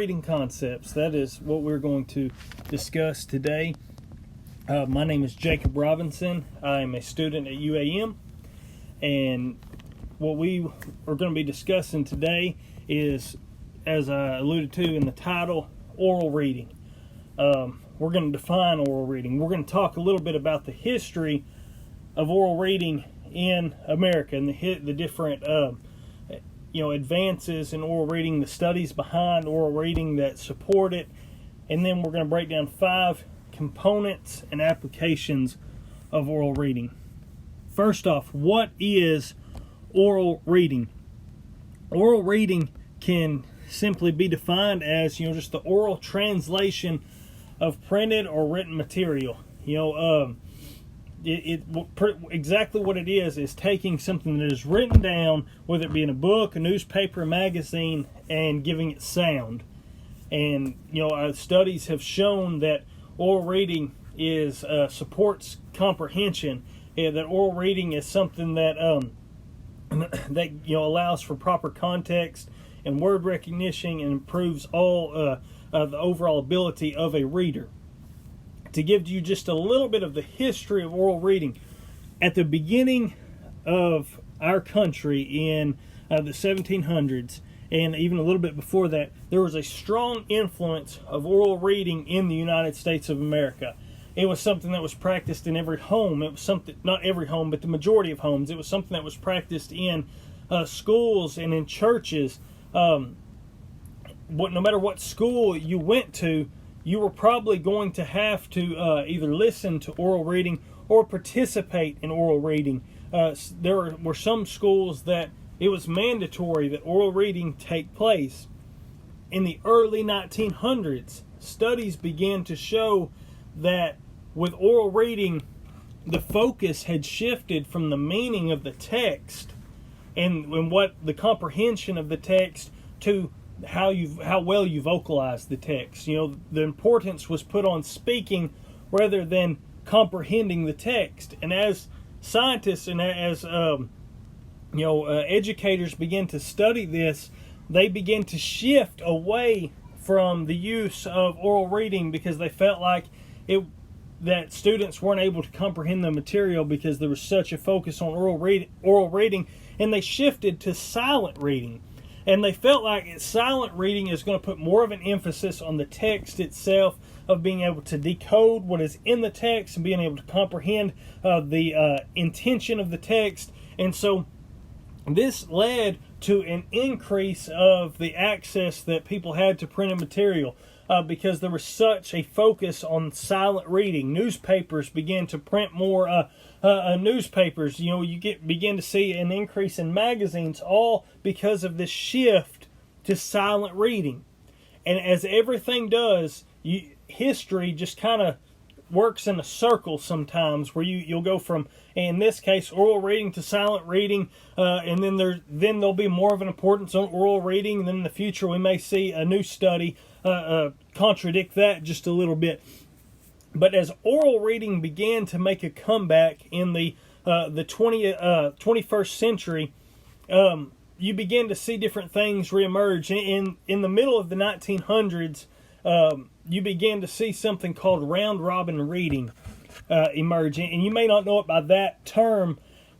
reading concepts. That is what we're going to discuss today. My name is Jacob Robinson. I am a student at UAM, and what we are going to be discussing today is, as I alluded to in the title, oral reading. We're going to define oral reading. We're going to talk a little bit about the history of oral reading in America and the different advances in oral reading, the studies behind oral reading that support it, and then we're going to break down 5 components and applications of oral reading. First off, what is oral reading? Oral reading can simply be defined as just the oral translation of printed or written material. Exactly what it is taking something that is written down, whether it be in a book, a newspaper, a magazine, and giving it sound. And studies have shown that oral reading is supports comprehension, and that oral reading is something that that allows for proper context and word recognition and improves all the overall ability of a reader. To give you just a little bit of the history of oral reading, at the beginning of our country in the 1700s, and even a little bit before that, there was a strong influence of oral reading in the United States of America. It was something that was practiced in every home. It was something, not every home, but the majority of homes. It was something that was practiced in schools and in churches. No matter what school you went to, you were probably going to have to either listen to oral reading or participate in oral reading. There were some schools that it was mandatory that oral reading take place. In the early 1900s, studies began to show that with oral reading, the focus had shifted from the meaning of the text and what the comprehension of the text to how well you vocalize the text. The importance was put on speaking rather than comprehending the text. And as scientists and as educators begin to study this, they begin to shift away from the use of oral reading because they felt like that students weren't able to comprehend the material because there was such a focus on oral reading, and they shifted to silent reading. And they felt like silent reading is going to put more of an emphasis on the text itself, of being able to decode what is in the text and being able to comprehend the intention of the text. And so this led to an increase of the access that people had to printed material because there was such a focus on silent reading. Newspapers began to print more newspapers. You begin to see an increase in magazines, all because of this shift to silent reading. And as everything does, history just kind of works in a circle sometimes, where you'll go from, in this case, oral reading to silent reading, and then there'll be more of an importance on oral reading. And then in the future, we may see a new study contradict that just a little bit. But as oral reading began to make a comeback in the 21st century, you begin to see different things reemerge. In the middle of the 1900s, you began to see something called round-robin reading emerge. And you may not know it by that term,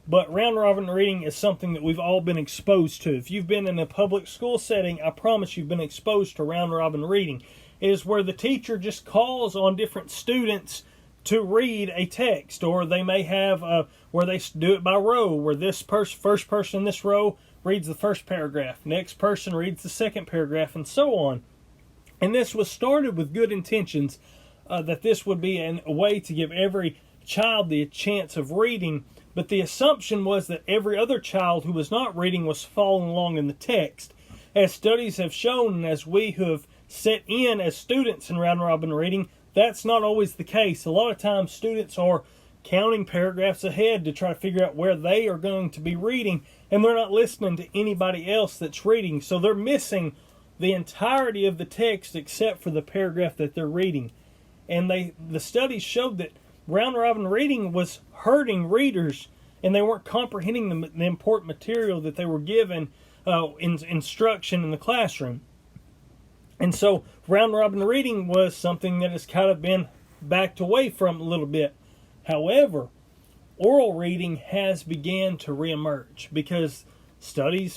but round-robin reading is something that we've all been exposed to. If you've been in a public school setting, I promise you've been exposed to round-robin reading. It is where the teacher just calls on different students to read a text, or they may have where they do it by row, where this first person in this row reads the first paragraph, next person reads the second paragraph, and so on. And this was started with good intentions, that this would be a way to give every child the chance of reading, but the assumption was that every other child who was not reading was following along in the text. As studies have shown, and as we who have set in as students in round-robin reading, that's not always the case. A lot of times students are counting paragraphs ahead to try to figure out where they are going to be reading, and they're not listening to anybody else that's reading, so they're missing the entirety of the text except for the paragraph that they're reading. And the studies showed that round-robin reading was hurting readers, and they weren't comprehending the important material that they were given in instruction in the classroom. And so round robin reading was something that has kind of been backed away from a little bit. However, oral reading has began to reemerge because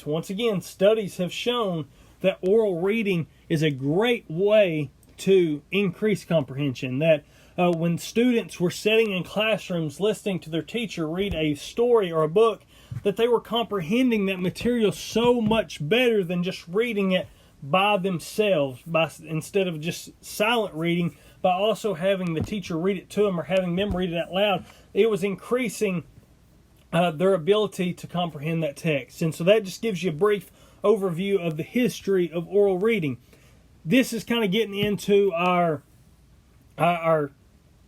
once again, studies have shown that oral reading is a great way to increase comprehension. That when students were sitting in classrooms listening to their teacher read a story or a book, that they were comprehending that material so much better than just reading it by themselves, instead of just silent reading, by also having the teacher read it to them or having them read it out loud. It was increasing their ability to comprehend that text. And so that just gives you a brief overview of the history of oral reading. This is kind of getting into our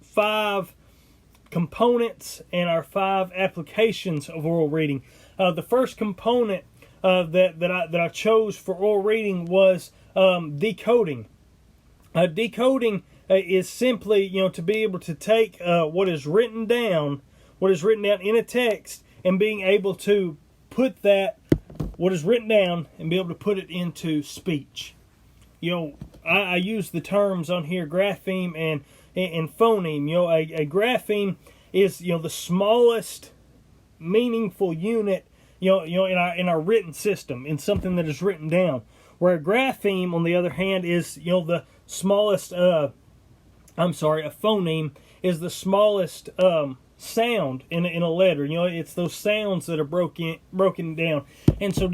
5 components and our 5 applications of oral reading. The first component that I chose for oral reading was decoding. Decoding is simply, to be able to take what is written down in a text, and being able to put what is written down and be able to put it into speech. I use the terms on here, grapheme and phoneme. A grapheme is the smallest meaningful unit in our written system, in something that is written down. Where a grapheme, on the other hand, is the smallest. A phoneme is the smallest sound in a letter. It's those sounds that are broken down. And so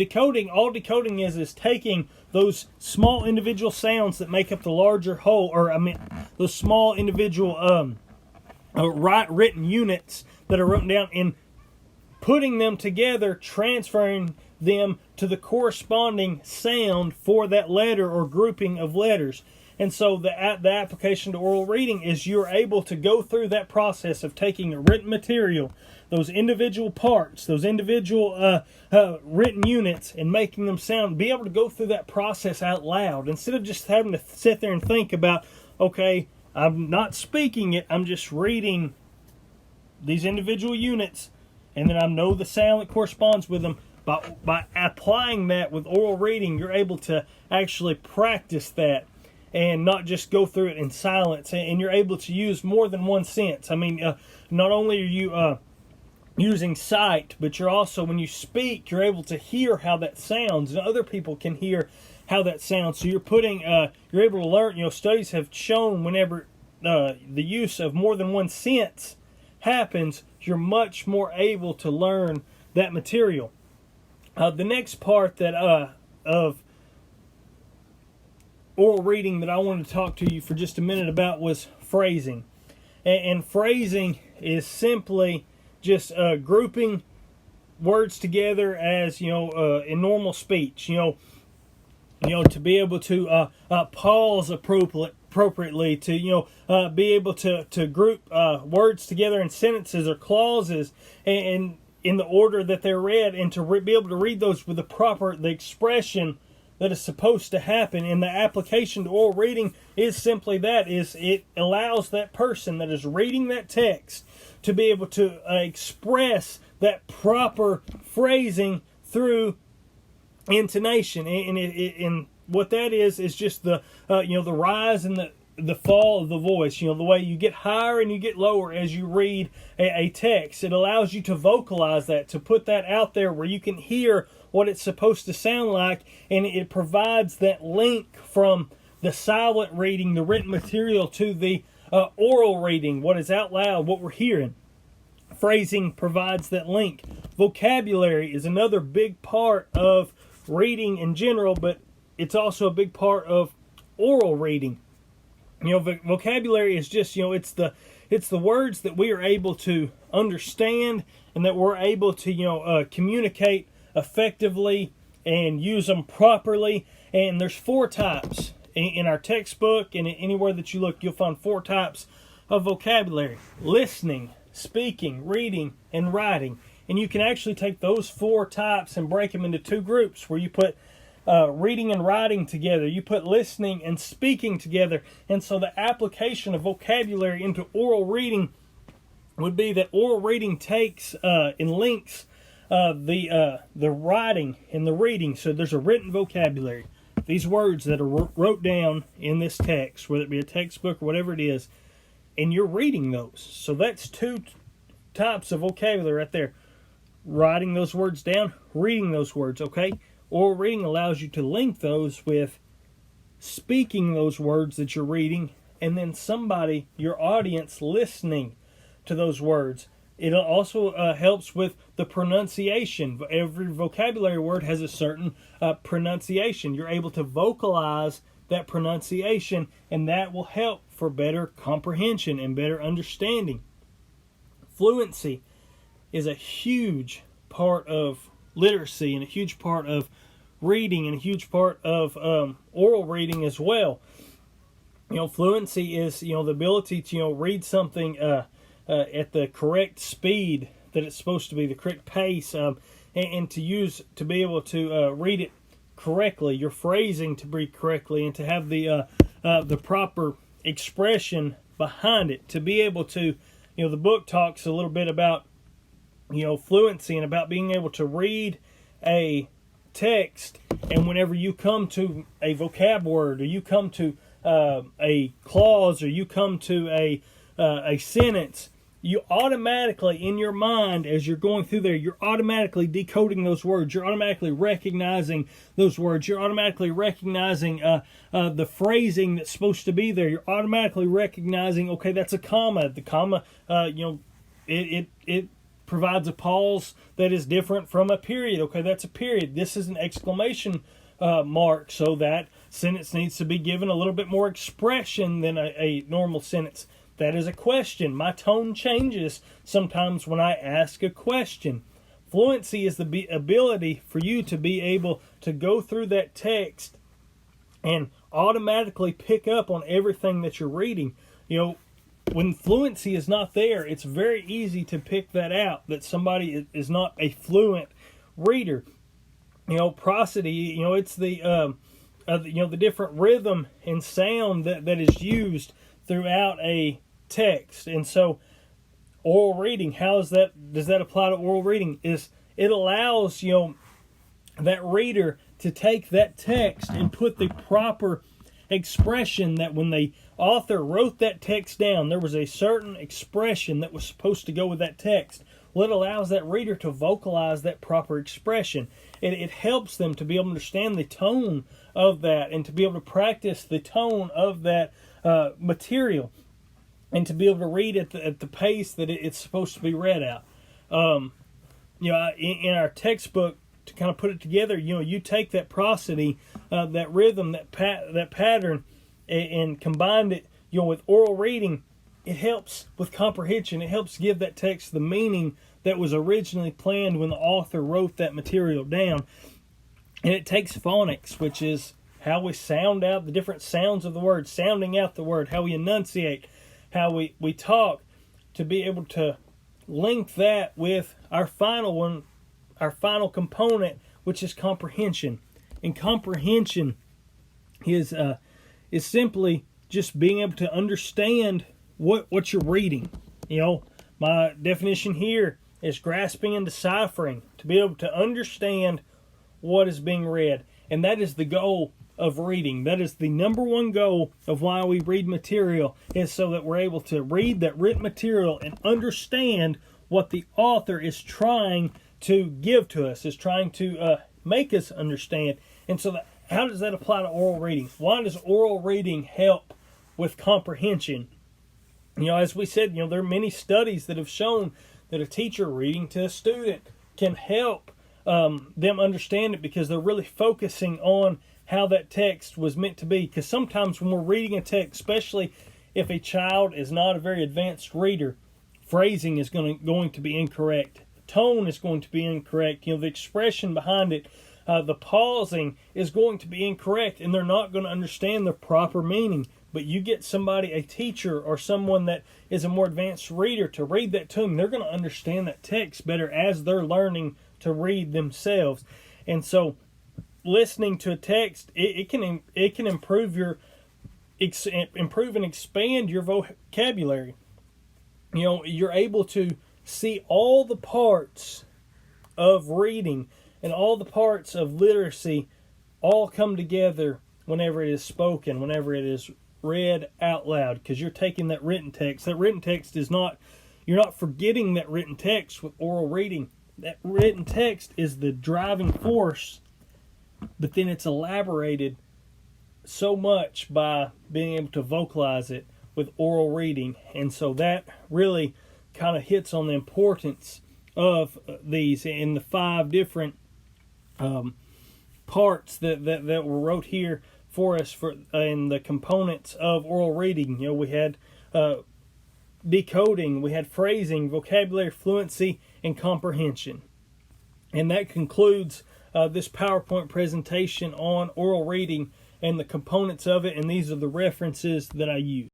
all decoding is taking those small individual sounds that make up the larger whole, those small individual written units that are written down, and putting them together, transferring them to the corresponding sound for that letter or grouping of letters. And so the application to oral reading is you're able to go through that process of taking a written material, those individual parts, those individual written units, and making them sound, be able to go through that process out loud, instead of just having to sit there and think about, okay, I'm not speaking it, I'm just reading these individual units, and then I know the sound that corresponds with them. By applying that with oral reading, you're able to actually practice that and not just go through it in silence. And you're able to use more than one sense. Not only are you using sight, but you're also, when you speak, you're able to hear how that sounds, and other people can hear how that sounds. So you're able to learn. Studies have shown whenever the use of more than one sense happens, you're much more able to learn that material. The next part of oral reading that I wanted to talk to you for just a minute about was phrasing. And phrasing is simply just grouping words together as, in normal speech. To be able to pause appropriately, to be able to group words together in sentences or clauses, and in the order that they're read, and to be able to read those with the expression that is supposed to happen. And the application to oral reading is simply that: is it allows that person that is reading that text to be able to express that proper phrasing through intonation. And what that is just the the rise and the fall of the voice. The way you get higher and you get lower as you read a text. It allows you to vocalize that, to put that out there where you can hear what it's supposed to sound like, and it provides that link from the silent reading, the written material, to the oral reading, what is out loud, what we're hearing. Phrasing provides that link. Vocabulary is another big part of reading in general, but it's also a big part of oral reading. Vocabulary is just, it's the words that we are able to understand, and that we're able to communicate effectively and use them properly. And there's 4 types in our textbook, and anywhere that you look, you'll find 4 types of vocabulary: listening, speaking, reading, and writing. And you can actually take those 4 types and break them into 2 groups, where you put reading and writing together, you put listening and speaking together. And so the application of vocabulary into oral reading would be that oral reading takes and links the writing and the reading. So there's a written vocabulary. these words that are wrote down in this text, whether it be a textbook or whatever it is, and you're reading those. So that's two types of vocabulary right there. Writing those words down, reading those words, okay? Oral reading allows you to link those with speaking those words that you're reading, and then somebody, your audience, listening to those words. It also helps with the pronunciation. Every vocabulary word has a certain pronunciation. You're able to vocalize that pronunciation, and that will help for better comprehension and better understanding. Fluency is a huge part of literacy and a huge part of reading and a huge part of oral reading as well. Fluency is, the ability to, read something at the correct speed that it's supposed to be, the correct pace, and to be able to read it correctly, your phrasing to be correctly, and to have the proper expression behind it, to be able to, the book talks a little bit about, fluency and about being able to read a text, and whenever you come to a vocab word, or you come to a clause, or you come to a sentence, you automatically, in your mind, as you're going through there, you're automatically decoding those words. You're automatically recognizing those words. You're automatically recognizing the phrasing that's supposed to be there. You're automatically recognizing, okay, that's a comma. The comma, it provides a pause that is different from a period. Okay, that's a period. This is an exclamation mark, so that sentence needs to be given a little bit more expression than a normal sentence. That is a question. My tone changes sometimes when I ask a question. Fluency is the ability for you to be able to go through that text and automatically pick up on everything that you're reading. When fluency is not there, it's very easy to pick that out, that somebody is not a fluent reader. Prosody, it's the different rhythm and sound that is used throughout a text. And so oral reading, does that apply to oral reading? Is it allows that reader to take that text and put the proper expression, that when the author wrote that text down, there was a certain expression that was supposed to go with that text. Well, it allows that reader to vocalize that proper expression. It helps them to be able to understand the tone of that, and to be able to practice the tone of that material, and to be able to read at the pace that it's supposed to be read at. In our textbook, to kind of put it together, you take that prosody, that rhythm, that pattern, and combine it, with oral reading. It helps with comprehension. It helps give that text the meaning that was originally planned when the author wrote that material down. And it takes phonics, which is how we sound out the different sounds of the word, sounding out the word, how we enunciate, how we talk, to be able to link that with our final component, which is comprehension. And comprehension is simply just being able to understand what you're reading. My definition here is grasping and deciphering, to be able to understand what is being read. And that is the goal of reading. That is the number one goal of why we read material, is so that we're able to read that written material and understand what the author is trying to give to us, is trying to make us understand. And so how does that apply to oral reading? Why does oral reading help with comprehension? As we said, there are many studies that have shown that a teacher reading to a student can help them understand it, because they're really focusing on how that text was meant to be. Because sometimes when we're reading a text, especially if a child is not a very advanced reader, phrasing is going to be incorrect. Tone is going to be incorrect. The expression behind it, the pausing is going to be incorrect, and they're not going to understand the proper meaning. But you get somebody, a teacher or someone that is a more advanced reader, to read that to them, they're going to understand that text better as they're learning to read themselves. And so listening to a text, it can improve and expand your vocabulary. You're able to see all the parts of reading and all the parts of literacy all come together whenever it is spoken, whenever it is read out loud, because you're taking that written text. That written text is not, you're not forgetting that written text with oral reading. That written text is the driving force, but then it's elaborated so much by being able to vocalize it with oral reading. And so that really kind of hits on the importance of these in the 5 different parts that were wrote here for us for in the components of oral reading. You know, we had decoding, we had phrasing, vocabulary, fluency, and comprehension. And that concludes this PowerPoint presentation on oral reading and the components of it, and these are the references that I use.